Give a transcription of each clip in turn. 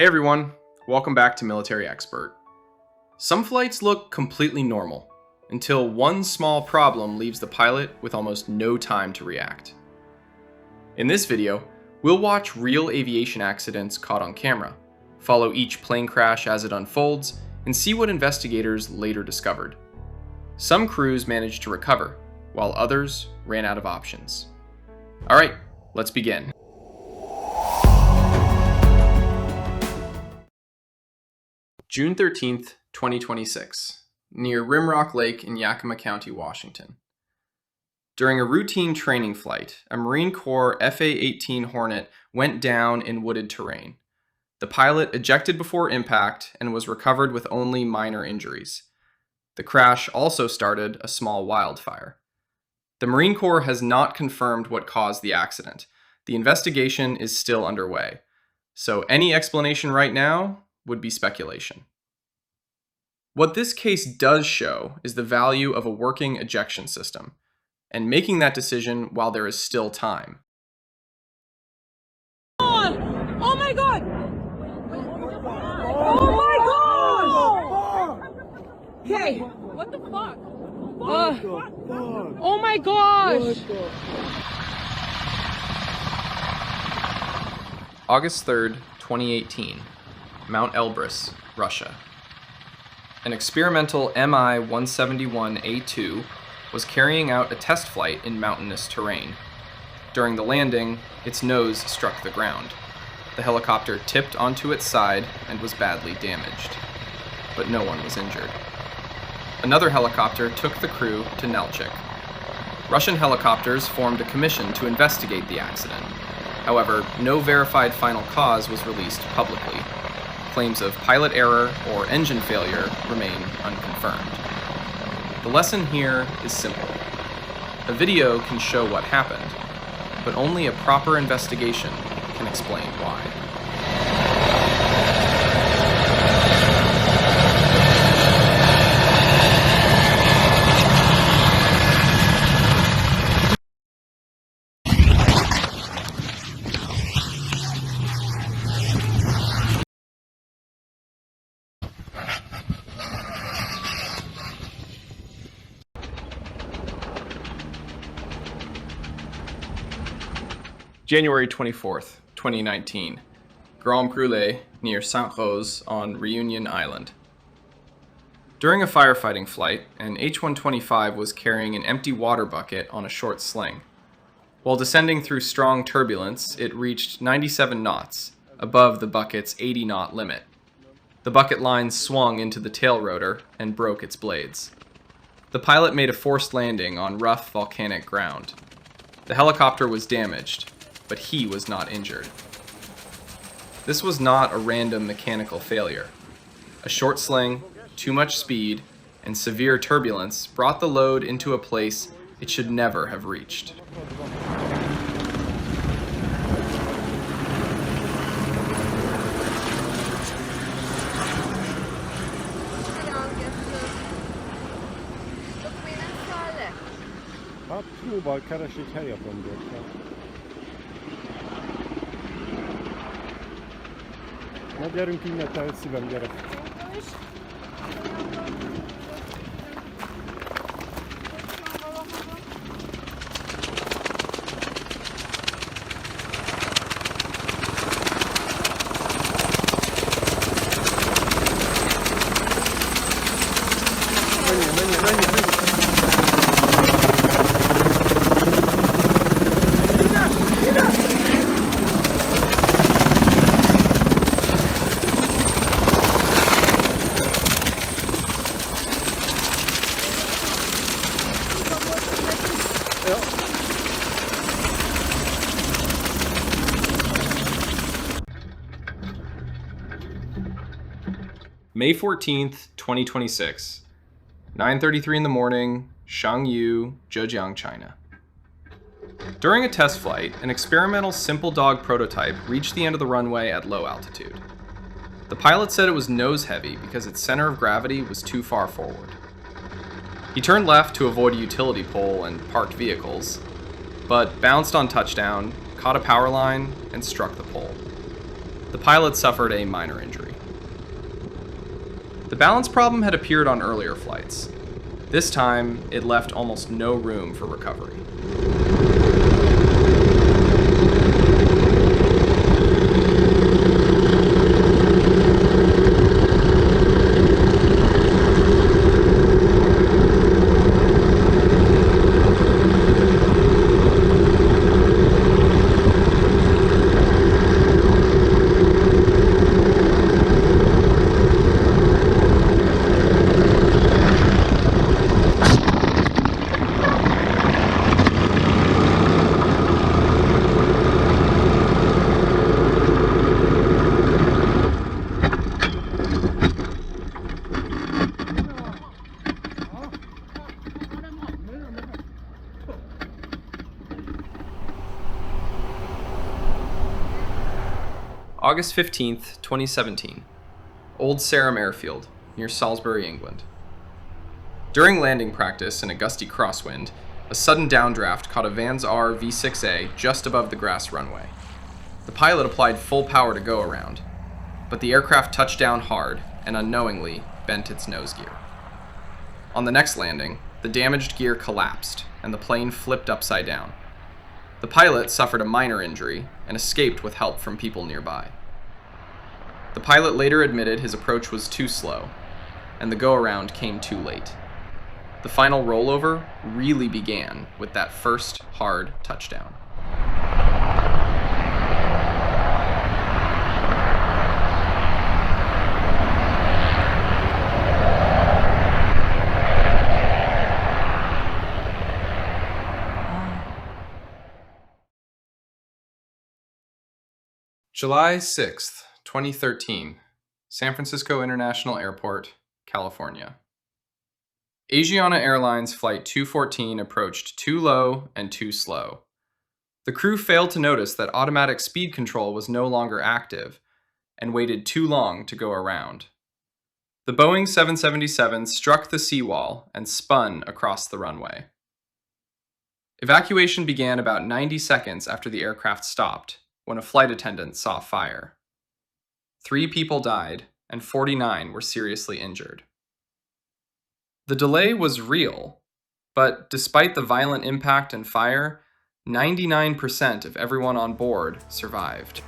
Hey everyone, welcome back to Military Expert. Some flights look completely normal, until one small problem leaves the pilot with almost no time to react. In this video, we'll watch real aviation accidents caught on camera, follow each plane crash as it unfolds, and see what investigators later discovered. Some crews managed to recover, while others ran out of options. Alright, let's begin. June 13th, 2026, near Rimrock Lake in Yakima County, Washington. During a routine training flight, a Marine Corps FA-18 Hornet went down in wooded terrain. The pilot ejected before impact and was recovered with only minor injuries. The crash also started a small wildfire. The Marine Corps has not confirmed what caused the accident. The investigation is still underway, so any explanation right now would be speculation. What this case does show is the value of a working ejection system, and making that decision while there is still time. Oh my god! Oh my god! Okay. What the fuck? Oh my gosh! August 3rd, 2018, Mount Elbrus, Russia. An experimental Mi-171A2 was carrying out a test flight in mountainous terrain. During the landing, its nose struck the ground. The helicopter tipped onto its side and was badly damaged, but no one was injured. Another helicopter took the crew to Nelchik. Russian helicopters formed a commission to investigate the accident. However, no verified final cause was released publicly. Claims of pilot error or engine failure remain unconfirmed. The lesson here is simple. A video can show what happened, but only a proper investigation can explain why. January 24th, 2019, Grand Brûlé near Saint-Rose on Réunion Island. During a firefighting flight, an H-125 was carrying an empty water bucket on a short sling. While descending through strong turbulence, it reached 97 knots, above the bucket's 80-knot limit. The bucket line swung into the tail rotor and broke its blades. The pilot made a forced landing on rough volcanic ground. The helicopter was damaged, but he was not injured. This was not a random mechanical failure. A short sling, too much speed, and severe turbulence brought the load into a place it should never have reached. Gyerünk innen, te szívem, gyere! May 14th, 2026, 9:33 in the morning, Shangyu, Zhejiang, China. During a test flight, an experimental simple dog prototype reached the end of the runway at low altitude. The pilot said it was nose heavy because its center of gravity was too far forward. He turned left to avoid a utility pole and parked vehicles, but bounced on touchdown, caught a power line, and struck the pole. The pilot suffered a minor injury. The balance problem had appeared on earlier flights. This time, it left almost no room for recovery. August 15th, 2017. Old Sarum Airfield, near Salisbury, England. During landing practice in a gusty crosswind, a sudden downdraft caught a Vans R V6A just above the grass runway. The pilot applied full power to go around, but the aircraft touched down hard and unknowingly bent its nose gear. On the next landing, the damaged gear collapsed and the plane flipped upside down. The pilot suffered a minor injury and escaped with help from people nearby. The pilot later admitted his approach was too slow, and the go-around came too late. The final rollover really began with that first hard touchdown. July 6th, 2013, San Francisco International Airport, California. Asiana Airlines Flight 214 approached too low and too slow. The crew failed to notice that automatic speed control was no longer active and waited too long to go around. The Boeing 777 struck the seawall and spun across the runway. Evacuation began about 90 seconds after the aircraft stopped, when a flight attendant saw fire. 3 people died and 49 were seriously injured. The delay was real, but despite the violent impact and fire, 99% of everyone on board survived.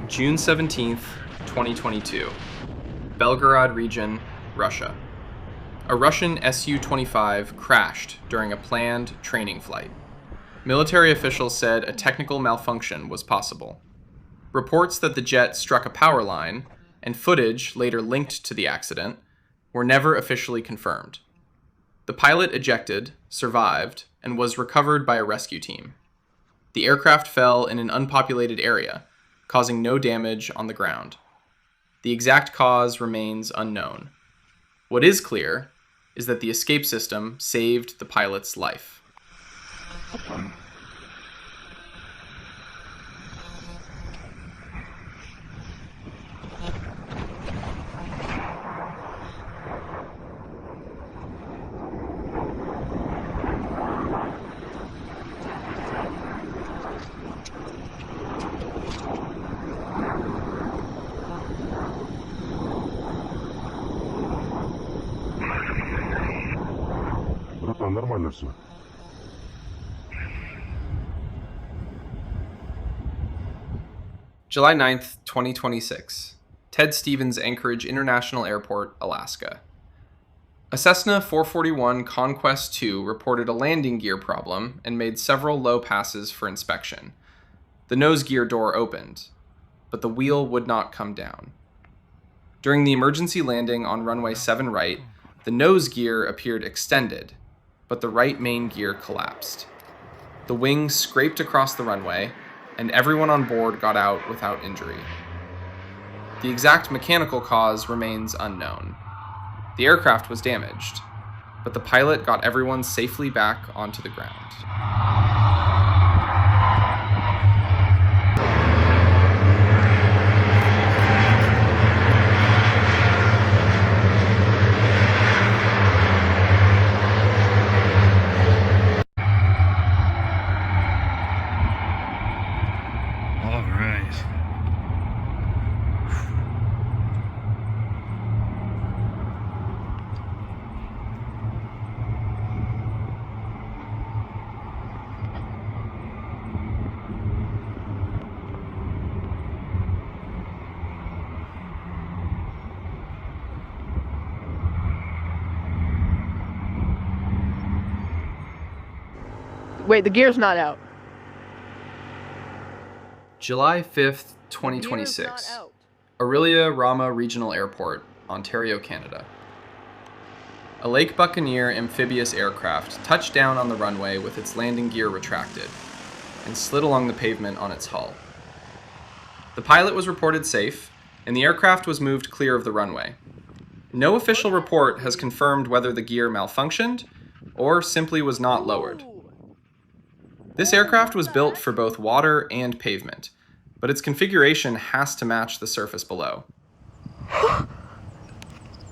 June 17th, 2022. Belgorod region, Russia. A Russian Su-25 crashed during a planned training flight. Military officials said a technical malfunction was possible. Reports that the jet struck a power line, and footage later linked to the accident, were never officially confirmed. The pilot ejected, survived, and was recovered by a rescue team. The aircraft fell in an unpopulated area, causing no damage on the ground. The exact cause remains unknown. What is clear is that the escape system saved the pilot's life. Да, нормально все. July 9th, 2026. Ted Stevens Anchorage International Airport, Alaska. A Cessna 441 Conquest 2 reported a landing gear problem and made several low passes for inspection. The nose gear door opened, but the wheel would not come down. During the emergency landing on runway 7 right, the nose gear appeared extended, but the right main gear collapsed. The wing scraped across the runway, and everyone on board got out without injury. The exact mechanical cause remains unknown. The aircraft was damaged, but the pilot got everyone safely back onto the ground. Wait, the gear's not out. July 5th, The gear's 2026. not out. Aurelia Rama Regional Airport, Ontario, Canada. A Lake Buccaneer amphibious aircraft touched down on the runway with its landing gear retracted and slid along the pavement on its hull. The pilot was reported safe, and the aircraft was moved clear of the runway. No official report has confirmed whether the gear malfunctioned or simply was not lowered. This aircraft was built for both water and pavement, but its configuration has to match the surface below.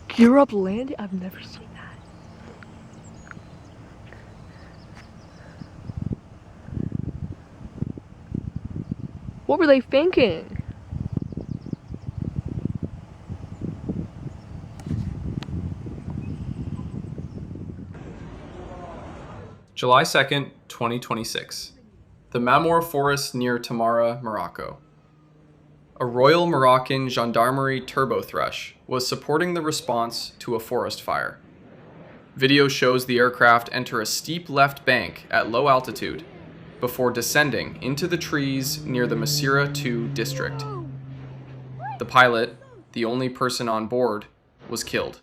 Gear up landing? I've never seen that. What were they thinking? July 2nd, 2026. The Mamor Forest near Tamara, Morocco. A Royal Moroccan Gendarmerie turbo Thrush was supporting the response to a forest fire. Video shows the aircraft enter a steep left bank at low altitude before descending into the trees near the Masira 2 district. The pilot, the only person on board, was killed.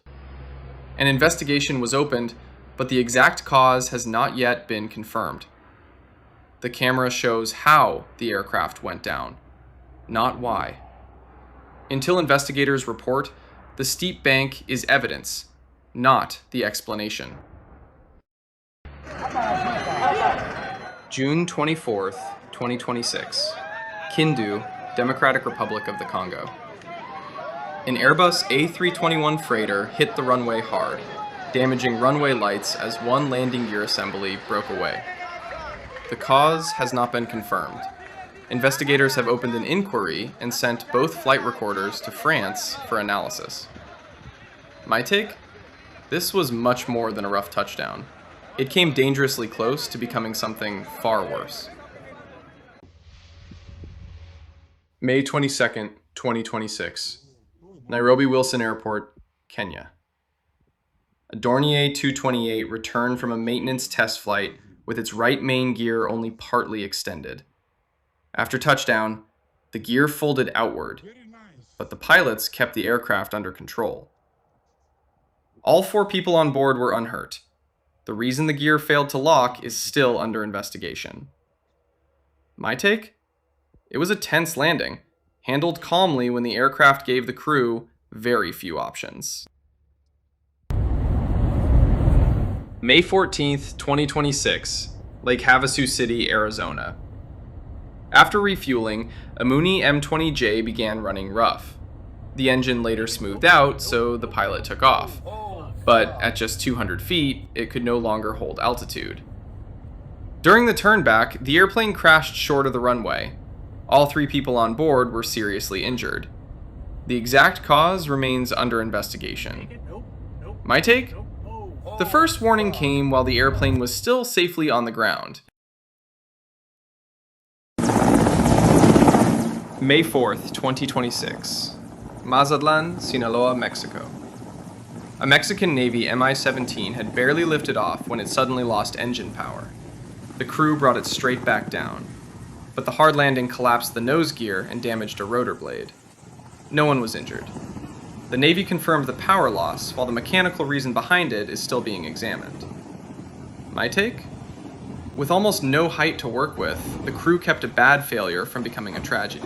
An investigation was opened, but the exact cause has not yet been confirmed. The camera shows how the aircraft went down, not why. Until investigators report, the steep bank is evidence, not the explanation. June 24th, 2026. Kindu, Democratic Republic of the Congo. An Airbus A321 freighter hit the runway hard, damaging runway lights as one landing gear assembly broke away. The cause has not been confirmed. Investigators have opened an inquiry and sent both flight recorders to France for analysis. My take? This was much more than a rough touchdown. It came dangerously close to becoming something far worse. May 22nd, 2026. Nairobi Wilson Airport, Kenya. A Dornier 228 returned from a maintenance test flight with its right main gear only partly extended. After touchdown, the gear folded outward, but the pilots kept the aircraft under control. All 4 people on board were unhurt. The reason the gear failed to lock is still under investigation. My take? It was a tense landing, handled calmly when the aircraft gave the crew very few options. May 14th, 2026, Lake Havasu City, Arizona. After refueling, a Mooney M20J began running rough. The engine later smoothed out, so the pilot took off. But at just 200 feet, it could no longer hold altitude. During the turnback, the airplane crashed short of the runway. All 3 people on board were seriously injured. The exact cause remains under investigation. My take? The first warning came while the airplane was still safely on the ground. May 4th, 2026. Mazatlan, Sinaloa, Mexico. A Mexican Navy Mi-17 had barely lifted off when it suddenly lost engine power. The crew brought it straight back down, but the hard landing collapsed the nose gear and damaged a rotor blade. No one was injured. The Navy confirmed the power loss, while the mechanical reason behind it is still being examined. My take? With almost no height to work with, the crew kept a bad failure from becoming a tragedy.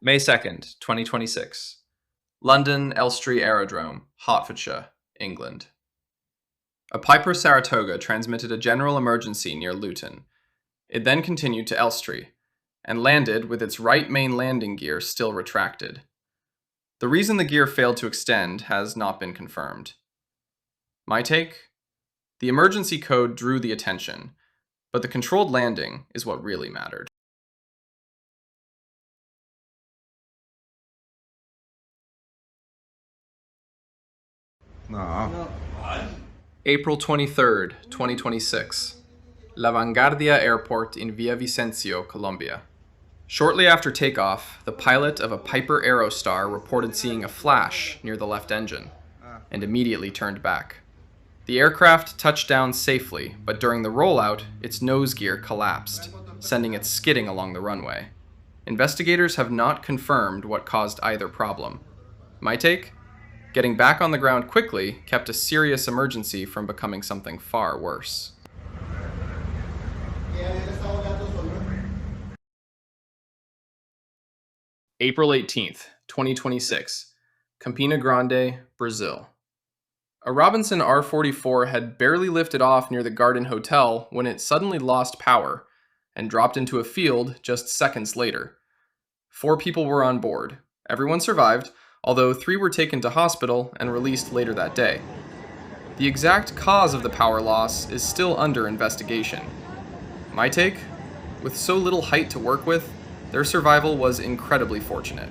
May 2nd, 2026. London Elstree Aerodrome, Hertfordshire, England. A Piper Saratoga transmitted a general emergency near Luton. It then continued to Elstree, and landed with its right main landing gear still retracted. The reason the gear failed to extend has not been confirmed. My take? The emergency code drew the attention, but the controlled landing is what really mattered. No. April 23rd, 2026. La Vanguardia Airport in Villavicencio, Colombia. Shortly after takeoff, the pilot of a Piper Aerostar reported seeing a flash near the left engine, and immediately turned back. The aircraft touched down safely, but during the rollout, its nose gear collapsed, sending it skidding along the runway. Investigators have not confirmed what caused either problem. My take? Getting back on the ground quickly kept a serious emergency from becoming something far worse. April 18th, 2026. Campina Grande, Brazil. A Robinson R-44 had barely lifted off near the Garden Hotel when it suddenly lost power and dropped into a field just seconds later. 4 people were on board. Everyone survived, although 3 were taken to hospital and released later that day. The exact cause of the power loss is still under investigation. My take? With so little height to work with, their survival was incredibly fortunate.